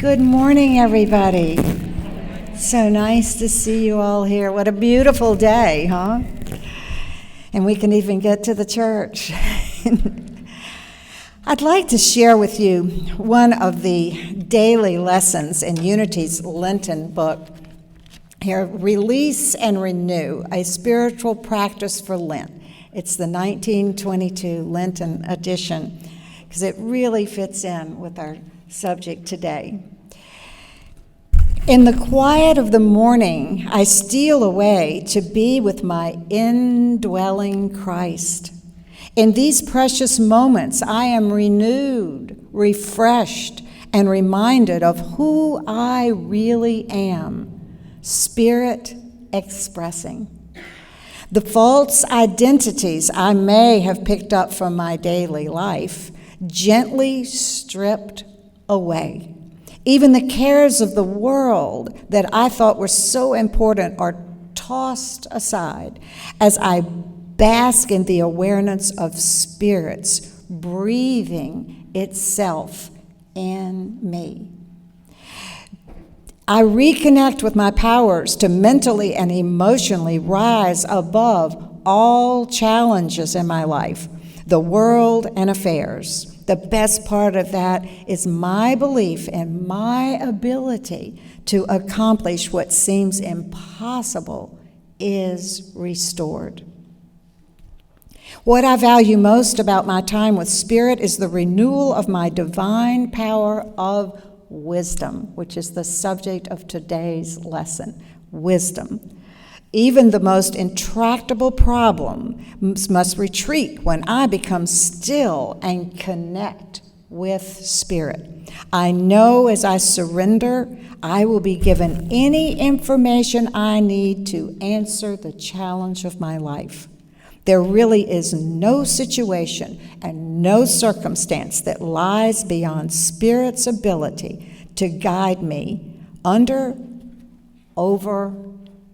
Good morning, everybody. So nice to see you all here. What a beautiful day, huh? And we can even get to the church. I'd like to share with you one of the daily lessons in Unity's Lenten book here, Release and Renew, a Spiritual Practice for Lent. It's the 1922 Lenten edition, because it really fits in with our subject today. In the quiet of the morning, I steal away to be with my indwelling Christ. In these precious moments, I am renewed, refreshed, and reminded of who I really am, Spirit expressing. The false identities I may have picked up from my daily life, gently stripped away. Even the cares of the world that I thought were so important are tossed aside as I bask in the awareness of Spirit's breathing itself in me. I reconnect with my powers to mentally and emotionally rise above all challenges in my life, the world and affairs. The best part of that is my belief in my ability to accomplish what seems impossible is restored. What I value most about my time with Spirit is the renewal of my divine power of wisdom, which is the subject of today's lesson, wisdom. Even the most intractable problems must retreat when I become still and connect with Spirit. I know as I surrender, I will be given any information I need to answer the challenge of my life. There really is no situation and no circumstance that lies beyond Spirit's ability to guide me under, over,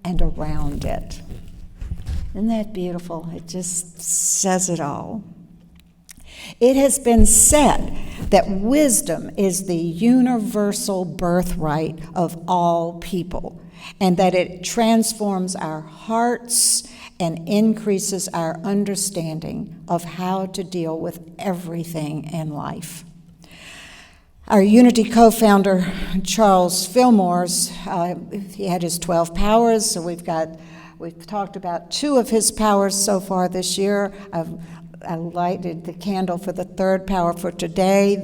and around it. Isn't that beautiful? It just says it all. It has been said that wisdom is the universal birthright of all people, and that it transforms our hearts and increases our understanding of how to deal with everything in life. Our Unity co-founder, Charles Fillmore's, he had his 12 powers, so we've talked about 2 of his powers so far this year. I lighted the candle for the 3rd power for today,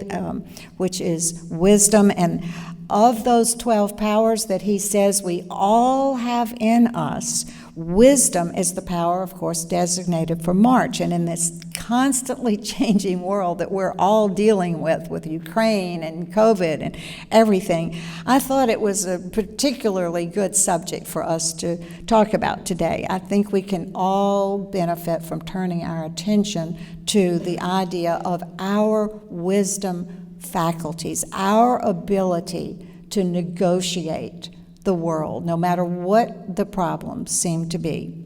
which is wisdom. And of those 12 powers that he says we all have in us, wisdom is the power, of course, designated for March. And in this constantly changing world that we're all dealing with Ukraine and COVID and everything, I thought it was a particularly good subject for us to talk about today. I think we can all benefit from turning our attention to the idea of our wisdom faculties, our ability to negotiate the world, no matter what the problems seem to be.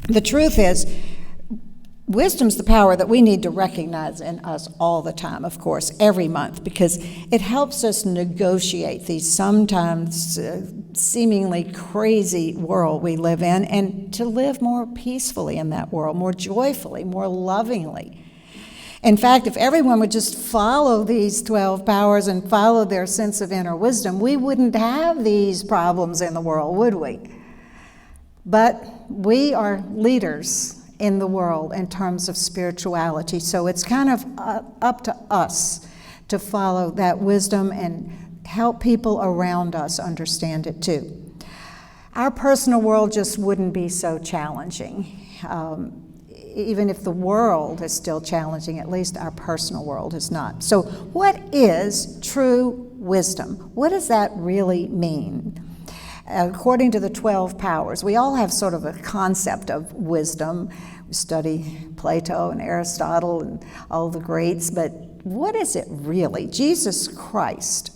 The truth is, wisdom's the power that we need to recognize in us all the time, of course, every month, because it helps us negotiate these sometimes seemingly crazy world we live in, and to live more peacefully in that world, more joyfully, more lovingly. In fact, if everyone would just follow these 12 powers and follow their sense of inner wisdom, we wouldn't have these problems in the world, would we? But we are leaders in the world in terms of spirituality, so it's kind of up to us to follow that wisdom and help people around us understand it too. Our personal world just wouldn't be so challenging. Even if the world is still challenging, at least our personal world is not. So what is true wisdom? What does that really mean? According to the 12 powers, we all have sort of a concept of wisdom. We study Plato and Aristotle and all the greats, but what is it really? Jesus Christ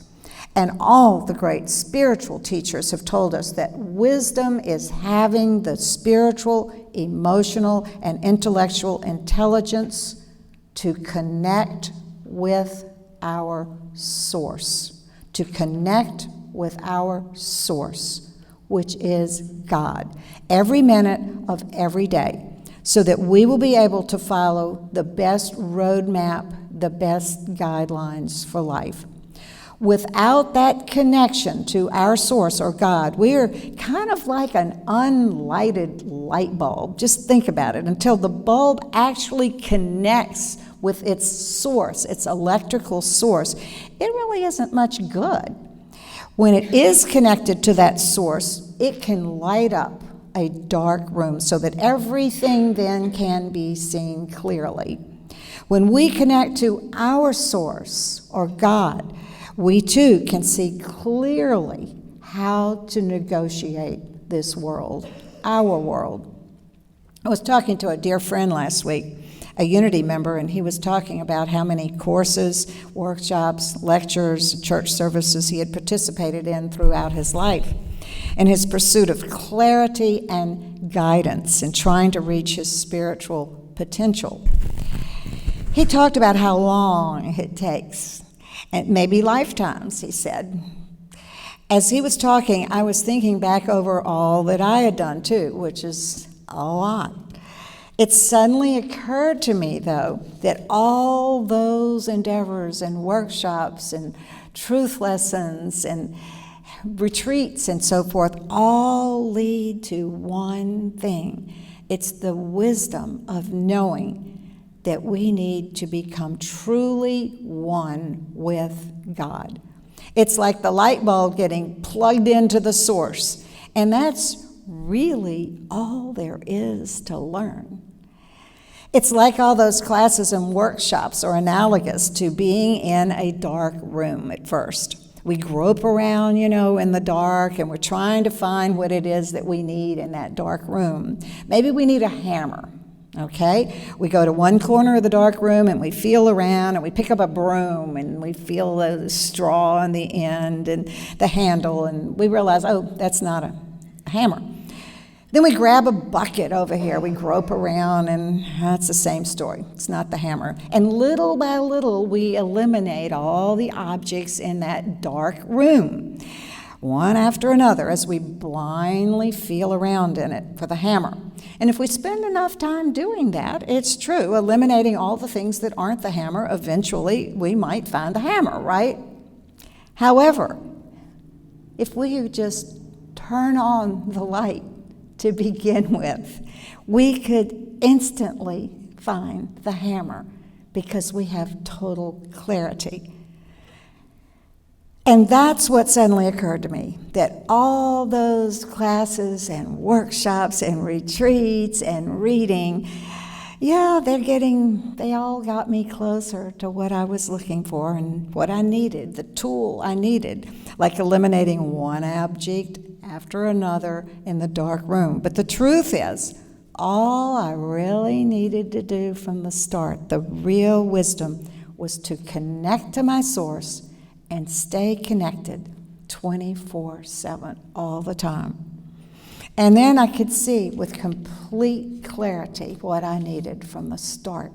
and all the great spiritual teachers have told us that wisdom is having the spiritual, emotional, and intellectual intelligence to connect with our source, to connect with our source, which is God, every minute of every day, so that we will be able to follow the best roadmap, the best guidelines for life. Without that connection to our source or God, we are kind of like an unlighted light bulb. Just think about it. Until the bulb actually connects with its source, its electrical source, it really isn't much good. When it is connected to that source, it can light up a dark room so that everything then can be seen clearly. When we connect to our source or God, we too can see clearly how to negotiate this world, our world. I was talking to a dear friend last week, a Unity member, and he was talking about how many courses, workshops, lectures, church services he had participated in throughout his life, in his pursuit of clarity and guidance in trying to reach his spiritual potential. He talked about how long it takes, and maybe lifetimes, he said. As he was talking, I was thinking back over all that I had done too, which is a lot. It suddenly occurred to me, though, that all those endeavors and workshops and truth lessons and retreats and so forth all lead to one thing. It's the wisdom of knowing that we need to become truly one with God. It's like the light bulb getting plugged into the source, and that's really all there is to learn. It's like all those classes and workshops are analogous to being in a dark room at first. We grope around, in the dark, and we're trying to find what it is that we need in that dark room. Maybe we need a hammer. Okay, we go to one corner of the dark room and we feel around and we pick up a broom and we feel the straw on the end and the handle, and we realize, oh, that's not a hammer. Then we grab a bucket over here, we grope around, and that's the same story. It's not the hammer. And little by little, we eliminate all the objects in that dark room, one after another, as we blindly feel around in it for the hammer. And if we spend enough time doing that, it's true, eliminating all the things that aren't the hammer, eventually we might find the hammer, right? However, if we just turn on the light to begin with, we could instantly find the hammer because we have total clarity. And that's what suddenly occurred to me, that all those classes and workshops and retreats and reading, they all got me closer to what I was looking for and what I needed, the tool I needed, like eliminating one object after another in the dark room. But the truth is, all I really needed to do from the start, the real wisdom, was to connect to my source and stay connected 24/7 all the time. And then I could see with complete clarity what I needed from the start.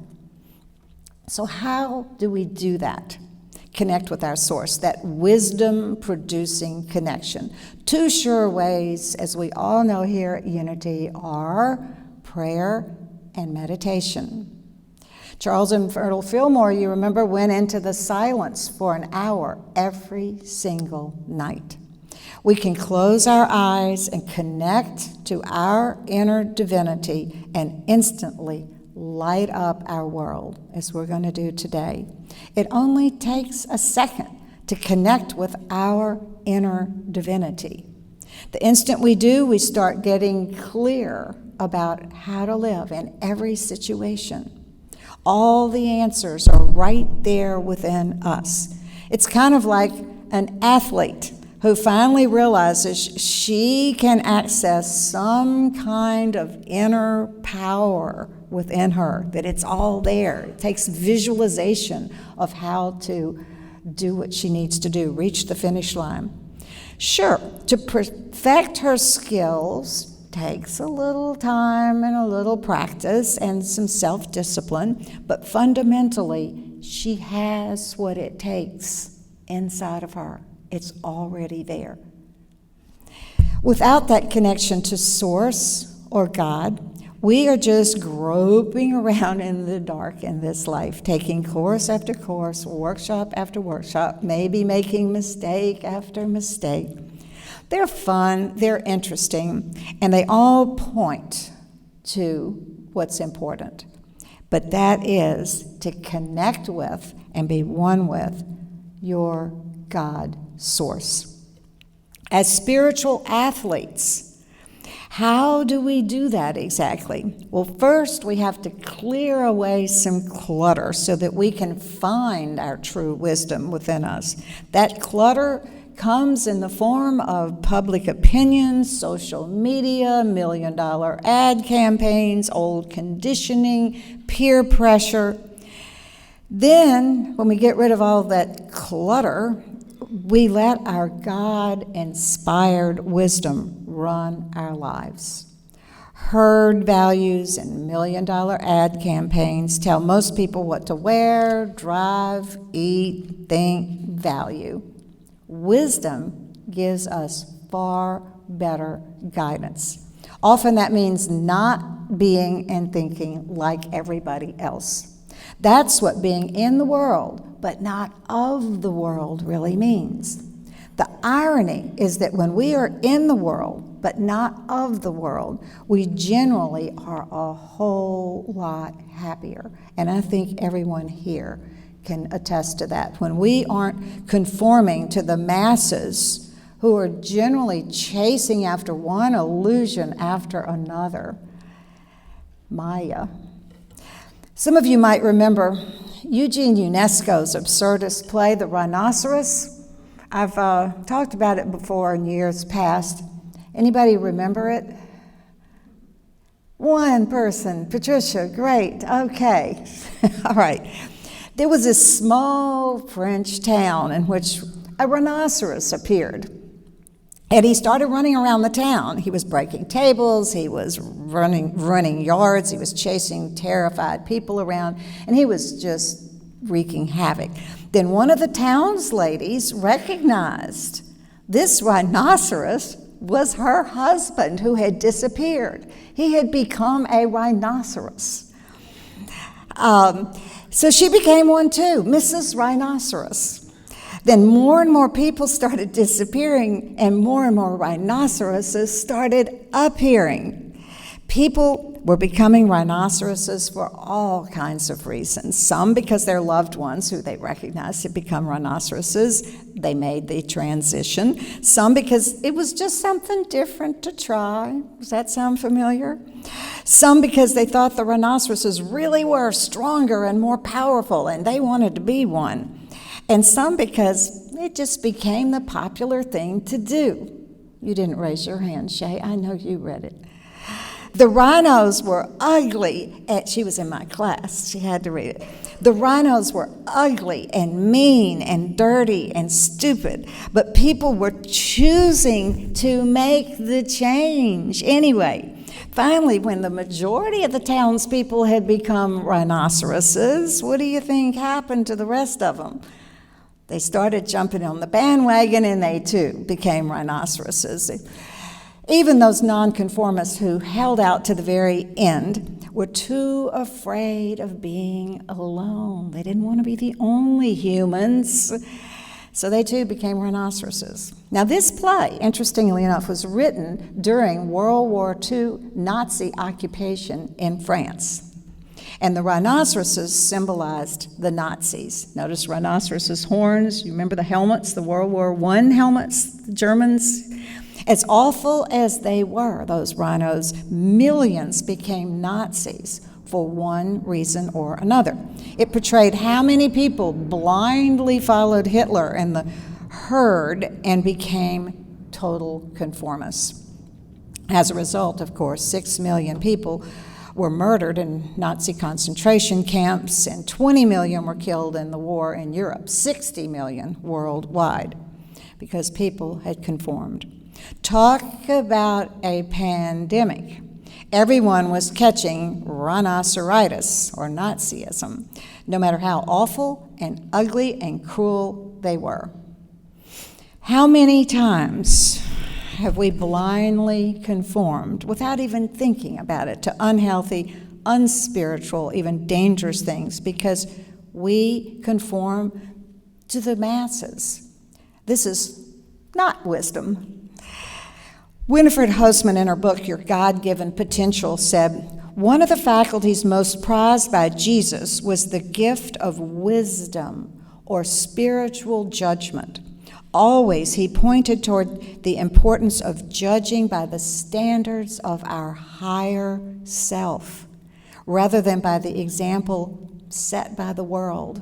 So how do we do that? Connect with our source, that wisdom-producing connection. Two sure ways, as we all know here at Unity, are prayer and meditation. Charles and Myrtle Fillmore, you remember, went into the silence for an hour every single night. We can close our eyes and connect to our inner divinity and instantly light up our world, as we're going to do today. It only takes a second to connect with our inner divinity. The instant we do, we start getting clear about how to live in every situation. All the answers are right there within us. It's kind of like an athlete who finally realizes she can access some kind of inner power within her, that it's all there. It takes visualization of how to do what she needs to do, reach the finish line. Sure, to perfect her skills takes a little time and a little practice and some self-discipline, but fundamentally, she has what it takes inside of her. It's already there. Without that connection to Source or God, we are just groping around in the dark in this life, taking course after course, workshop after workshop, maybe making mistake after mistake. They're fun, they're interesting, and they all point to what's important. But that is to connect with and be one with your God Source. As spiritual athletes, how do we do that exactly? Well, first we have to clear away some clutter so that we can find our true wisdom within us. That clutter comes in the form of public opinion, social media, $1 million ad campaigns, old conditioning, peer pressure. Then, when we get rid of all that clutter, we let our God-inspired wisdom run our lives. Herd values and $1 million ad campaigns tell most people what to wear, drive, eat, think, value. Wisdom gives us far better guidance. Often that means not being and thinking like everybody else. That's what being in the world, but not of the world, really means. The irony is that when we are in the world, but not of the world, we generally are a whole lot happier. And I think everyone here can attest to that. When we aren't conforming to the masses who are generally chasing after one illusion after another. Maya. Some of you might remember Eugene Ionesco's absurdist play, The Rhinoceros. I've talked about it before in years past. Anybody remember it? One person, Patricia, great, okay. All right. There was this small French town in which a rhinoceros appeared. And he started running around the town. He was breaking tables, he was running yards, he was chasing terrified people around, and he was just wreaking havoc. Then one of the town's ladies recognized this rhinoceros was her husband who had disappeared. He had become a rhinoceros. So she became one too, Mrs. Rhinoceros. Then more and more people started disappearing, and more rhinoceroses started appearing. People were becoming rhinoceroses for all kinds of reasons. Some because their loved ones, who they recognized had become rhinoceroses, they made the transition. Some because it was just something different to try. Does that sound familiar? Some because they thought the rhinoceroses really were stronger and more powerful, and they wanted to be one. And some because it just became the popular thing to do. You didn't raise your hand, Shay. I know you read it. The rhinos were ugly. She was in my class. She had to read it. The rhinos were ugly and mean and dirty and stupid, but people were choosing to make the change anyway. Finally, when the majority of the townspeople had become rhinoceroses, what do you think happened to the rest of them? They started jumping on the bandwagon, and they too became rhinoceroses. Even those nonconformists who held out to the very end were too afraid of being alone. They didn't want to be the only humans, so they too became rhinoceroses. Now this play, interestingly enough, was written during World War II Nazi occupation in France. And the rhinoceroses symbolized the Nazis. Notice rhinoceroses' horns. You remember the helmets, the World War I helmets, the Germans? As awful as they were, those rhinos, millions became Nazis for one reason or another. It portrayed how many people blindly followed Hitler and the herd and became total conformists. As a result, of course, 6 million people were murdered in Nazi concentration camps, and 20 million were killed in the war in Europe, 60 million worldwide, because people had conformed. Talk about a pandemic. Everyone was catching rhinoceritis, or Nazism, no matter how awful and ugly and cruel they were. How many times have we blindly conformed, without even thinking about it, to unhealthy, unspiritual, even dangerous things because we conform to the masses? This is not wisdom. Winifred Hostman, in her book, Your God-Given Potential, said, one of the faculties most prized by Jesus was the gift of wisdom or spiritual judgment. Always he pointed toward the importance of judging by the standards of our higher self, rather than by the example set by the world.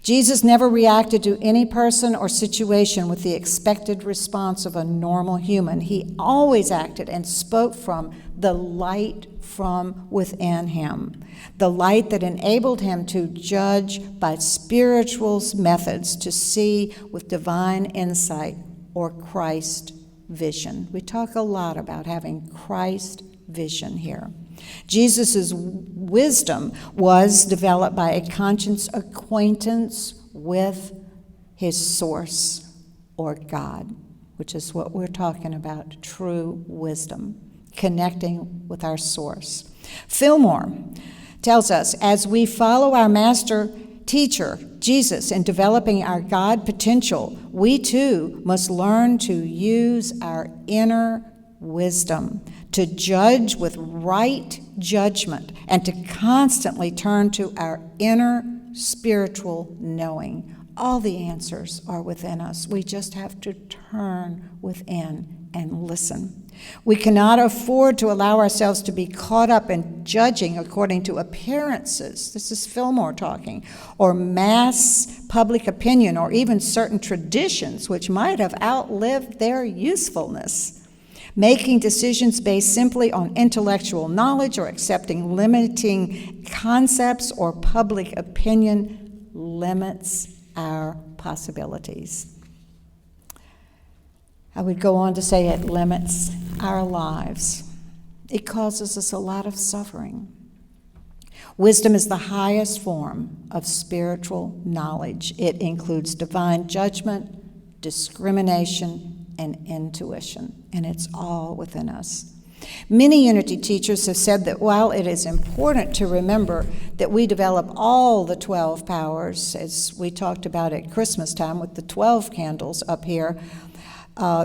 Jesus never reacted to any person or situation with the expected response of a normal human. He always acted and spoke from the light from within him, the light that enabled him to judge by spiritual methods, to see with divine insight or Christ vision. We talk a lot about having Christ vision here. Jesus' wisdom was developed by a conscious acquaintance with his source, or God, which is what we're talking about, true wisdom, connecting with our source. Fillmore tells us, as we follow our master teacher, Jesus, in developing our God potential, we too must learn to use our inner wisdom, to judge with right judgment, and to constantly turn to our inner spiritual knowing. All the answers are within us. We just have to turn within and listen. We cannot afford to allow ourselves to be caught up in judging according to appearances. This is Fillmore talking, or mass public opinion, or even certain traditions which might have outlived their usefulness. Making decisions based simply on intellectual knowledge or accepting limiting concepts or public opinion limits our possibilities. I would go on to say it limits our lives. It causes us a lot of suffering. Wisdom is the highest form of spiritual knowledge. It includes divine judgment, discrimination, and intuition, and it's all within us. Many Unity teachers have said that while it is important to remember that we develop all the 12 powers, as we talked about at Christmas time with the 12 candles up here,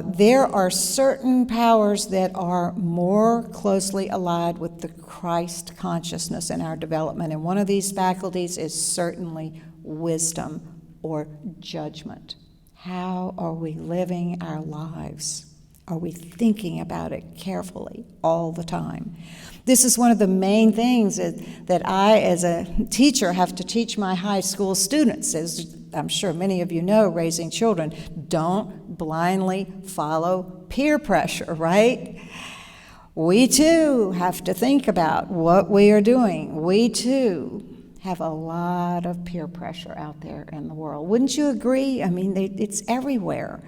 there are certain powers that are more closely allied with the Christ consciousness in our development, and one of these faculties is certainly wisdom or judgment. How are we living our lives? Are we thinking about it carefully all the time? This is one of the main things that I, as a teacher, have to teach my high school students. As I'm sure many of you know, raising children, don't blindly follow peer pressure, right? We too have to think about what we are doing. We too have a lot of peer pressure out there in the world. Wouldn't you agree? I mean, it's everywhere.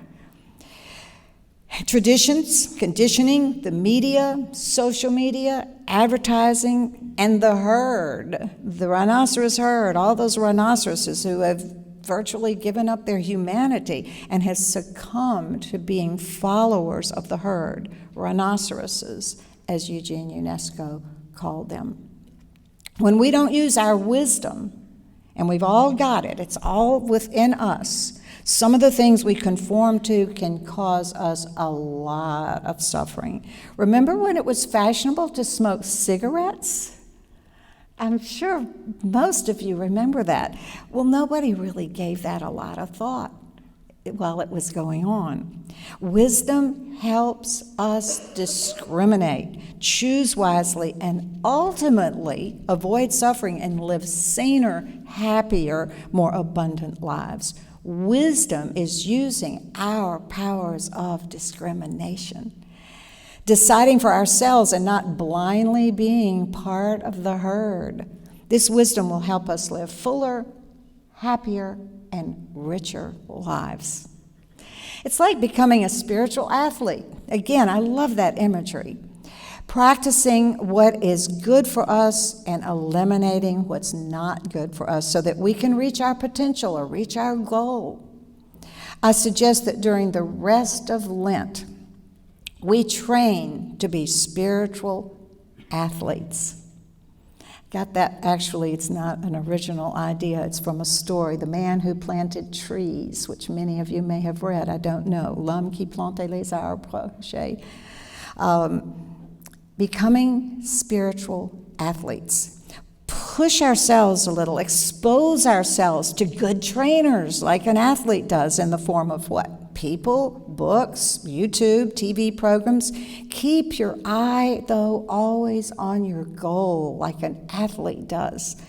Traditions, conditioning, the media, social media, advertising, and the herd, the rhinoceros herd, all those rhinoceroses who have virtually given up their humanity and has succumbed to being followers of the herd, rhinoceroses, as Eugene Ionesco called them. When we don't use our wisdom, and we've all got it, it's all within us, some of the things we conform to can cause us a lot of suffering. Remember when it was fashionable to smoke cigarettes? I'm sure most of you remember that. Well, nobody really gave that a lot of thought while it was going on. Wisdom helps us discriminate, choose wisely, and ultimately avoid suffering and live saner, happier, more abundant lives. Wisdom is using our powers of discrimination, deciding for ourselves and not blindly being part of the herd. This wisdom will help us live fuller, happier, and richer lives. It's like becoming a spiritual athlete. Again, I love that imagery. Practicing what is good for us and eliminating what's not good for us so that we can reach our potential or reach our goal. I suggest that during the rest of Lent, we train to be spiritual athletes. Got that? Actually, it's not an original idea. It's from a story, The Man Who Planted Trees, which many of you may have read. I don't know. L'homme qui plantait les arbres. Becoming spiritual athletes. Push ourselves a little, expose ourselves to good trainers like an athlete does in the form of what? People, books, YouTube, TV programs. Keep your eye, though, always on your goal like an athlete does.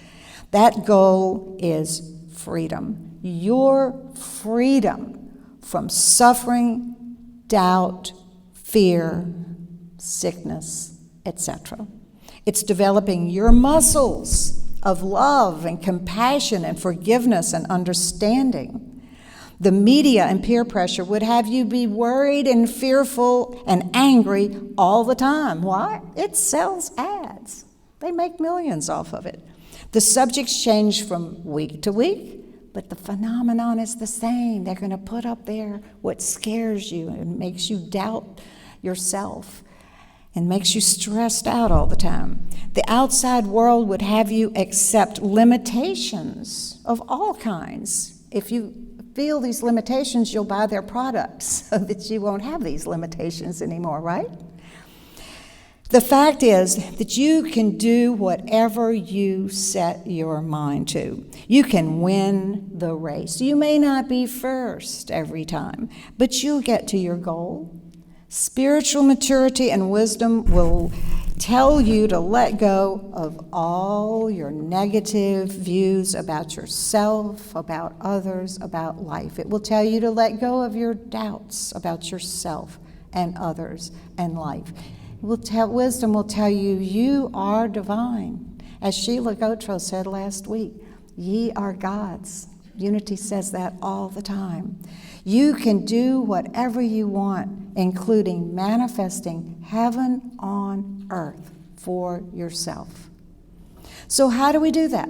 That goal is freedom. Your freedom from suffering, doubt, fear, sickness, etc. It's developing your muscles of love and compassion and forgiveness and understanding. The media and peer pressure would have you be worried and fearful and angry all the time. Why? It sells ads. They make millions off of it. The subjects change from week to week, but the phenomenon is the same. They're going to put up there what scares you and makes you doubt yourself and makes you stressed out all the time. The outside world would have you accept limitations of all kinds. If you feel these limitations, you'll buy their products so that you won't have these limitations anymore, right? The fact is that you can do whatever you set your mind to. You can win the race. You may not be first every time, but you'll get to your goal. Spiritual maturity and wisdom will tell you to let go of all your negative views about yourself, about others, about life. It will tell you to let go of your doubts about yourself and others and life. Wisdom will tell you, you are divine. As Sheila Gotro said last week, ye are gods. Unity says that all the time. You can do whatever you want, including manifesting heaven on earth for yourself. So how do we do that?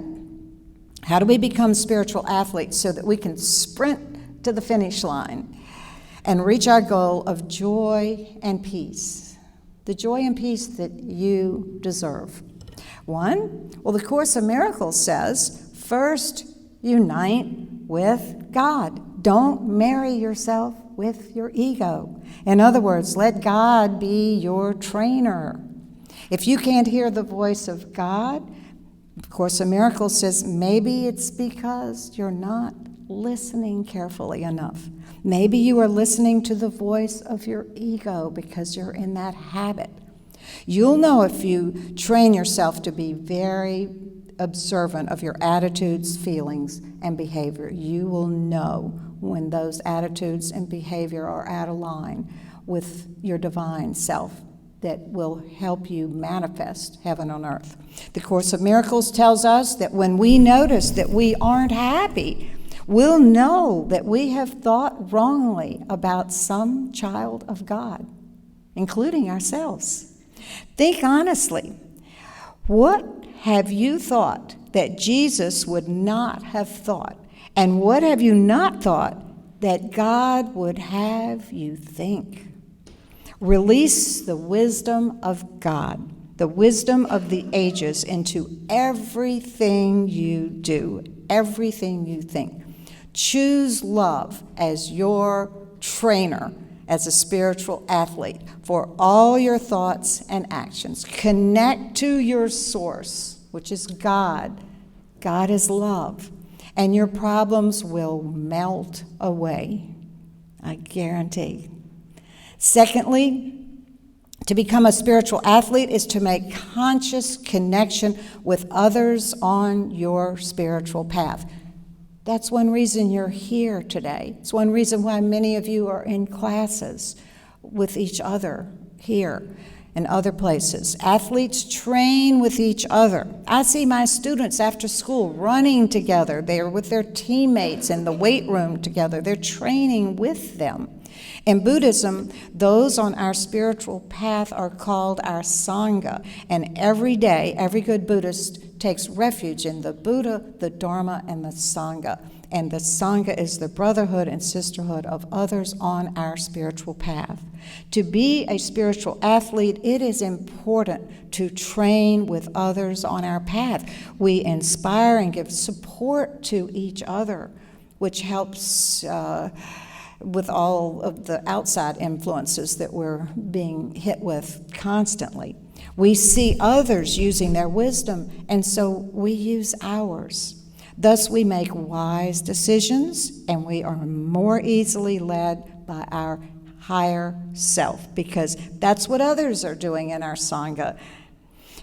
How do we become spiritual athletes so that we can sprint to the finish line and reach our goal of joy and peace? The joy and peace that you deserve. One, well, the Course of Miracles says, first, unite with God. Don't marry yourself with your ego. In other words, let God be your trainer. If you can't hear the voice of God, the Course of Miracles says maybe it's because you're not listening carefully enough. Maybe you are listening to the voice of your ego because you're in that habit. You'll know if you train yourself to be very observant of your attitudes, feelings, and behavior. You will know when those attitudes and behavior are out of line with your divine self that will help you manifest heaven on earth. The Course of Miracles tells us that when we notice that we aren't happy, we'll know that we have thought wrongly about some child of God, including ourselves. Think honestly. What have you thought that Jesus would not have thought? And what have you not thought that God would have you think? Release the wisdom of God, the wisdom of the ages into everything you do, everything you think. Choose love as your trainer, as a spiritual athlete for all your thoughts and actions. Connect to your source, which is God. God is love. And your problems will melt away, I guarantee. Secondly, to become a spiritual athlete is to make conscious connection with others on your spiritual path. That's one reason you're here today. It's one reason why many of you are in classes with each other here and other places. Athletes train with each other. I see my students after school running together. They are with their teammates in the weight room together. They're training with them. In Buddhism, those on our spiritual path are called our Sangha, and every day, every good Buddhist takes refuge in the Buddha, the Dharma, and the Sangha. And the Sangha is the brotherhood and sisterhood of others on our spiritual path. To be a spiritual athlete, it is important to train with others on our path. We inspire and give support to each other, which helps with all of the outside influences that we're being hit with constantly. We see others using their wisdom, and so we use ours. Thus, we make wise decisions, and we are more easily led by our higher self, because that's what others are doing in our Sangha.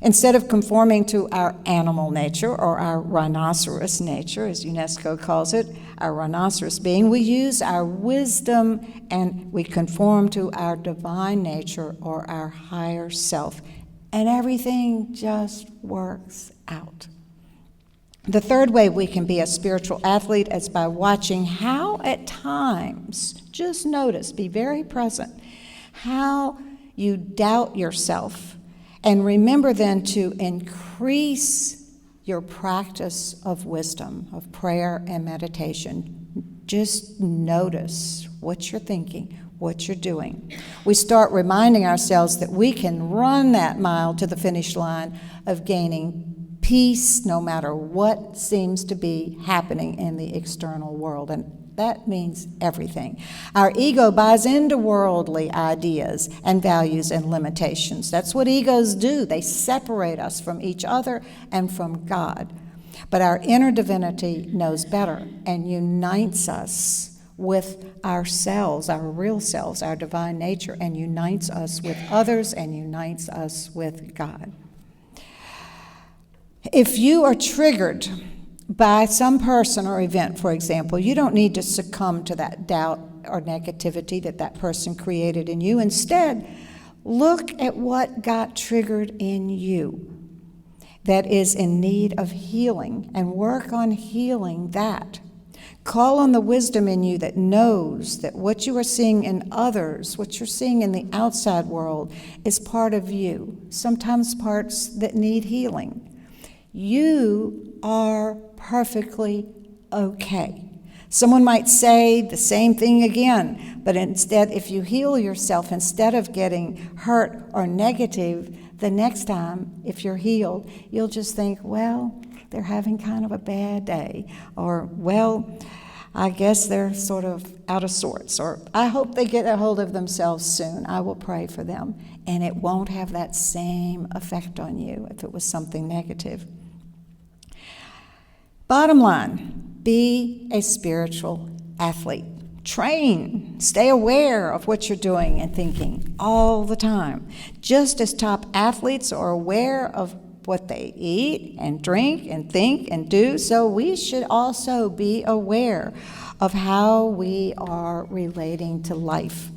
Instead of conforming to our animal nature, or our rhinoceros nature, as UNESCO calls it, our rhinoceros being, we use our wisdom and we conform to our divine nature, or our higher self, and everything just works out. The third way we can be a spiritual athlete is by watching how at times, just notice, be very present, how you doubt yourself, and remember then to increase your practice of wisdom, of prayer and meditation. Just notice what you're thinking, what you're doing. We start reminding ourselves that we can run that mile to the finish line of gaining peace no matter what seems to be happening in the external world, and that means everything. Our ego buys into worldly ideas and values and limitations. That's what egos do. They separate us from each other and from God. But our inner divinity knows better and unites us with ourselves, our real selves, our divine nature, and unites us with others and unites us with God. If you are triggered by some person or event, for example, you don't need to succumb to that doubt or negativity that person created in you. Instead, look at what got triggered in you that is in need of healing, and work on healing that. Call on the wisdom in you that knows that what you are seeing in others, what you're seeing in the outside world, is part of you, sometimes parts that need healing. You are perfectly okay. Someone might say the same thing again, but instead, if you heal yourself, instead of getting hurt or negative, the next time, if you're healed, you'll just think, well, they're having kind of a bad day, or, well, I guess they're sort of out of sorts, or I hope they get a hold of themselves soon. I will pray for them. And it won't have that same effect on you if it was something negative. Bottom line, be a spiritual athlete. Train, stay aware of what you're doing and thinking all the time. Just as top athletes are aware of what they eat and drink and think and do, so we should also be aware of how we are relating to life.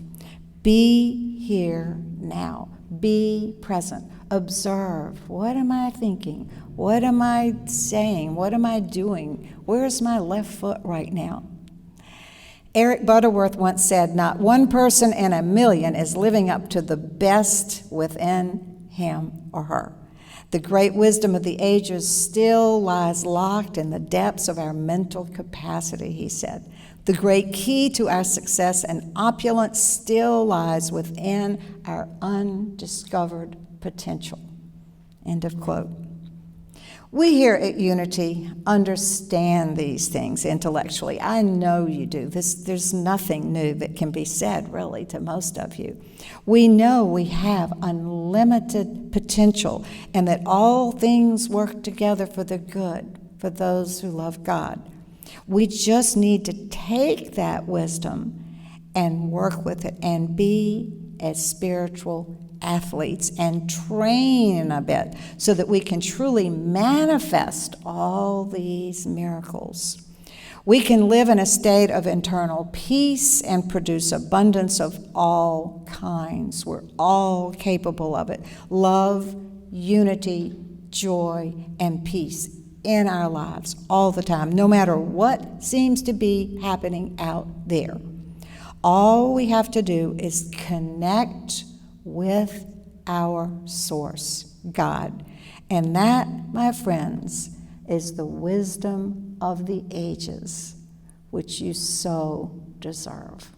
Be here now. Be present. Observe. What am I thinking? What am I saying? What am I doing? Where's my left foot right now? Eric Butterworth once said, "Not one person in a million is living up to the best within him or her." The great wisdom of the ages still lies locked in the depths of our mental capacity, he said. The great key to our success and opulence still lies within our undiscovered potential. End of quote. We here at Unity understand these things intellectually. I know you do. There's nothing new that can be said, really, to most of you. We know we have unlimited potential and that all things work together for the good for those who love God. We just need to take that wisdom and work with it and be as spiritual athletes and train a bit so that we can truly manifest all these miracles. We can live in a state of internal peace and produce abundance of all kinds. We're all capable of it. Love, unity, joy, and peace in our lives all the time, no matter what seems to be happening out there. All we have to do is connect with our source, God. And that, my friends, is the wisdom of the ages, which you so deserve.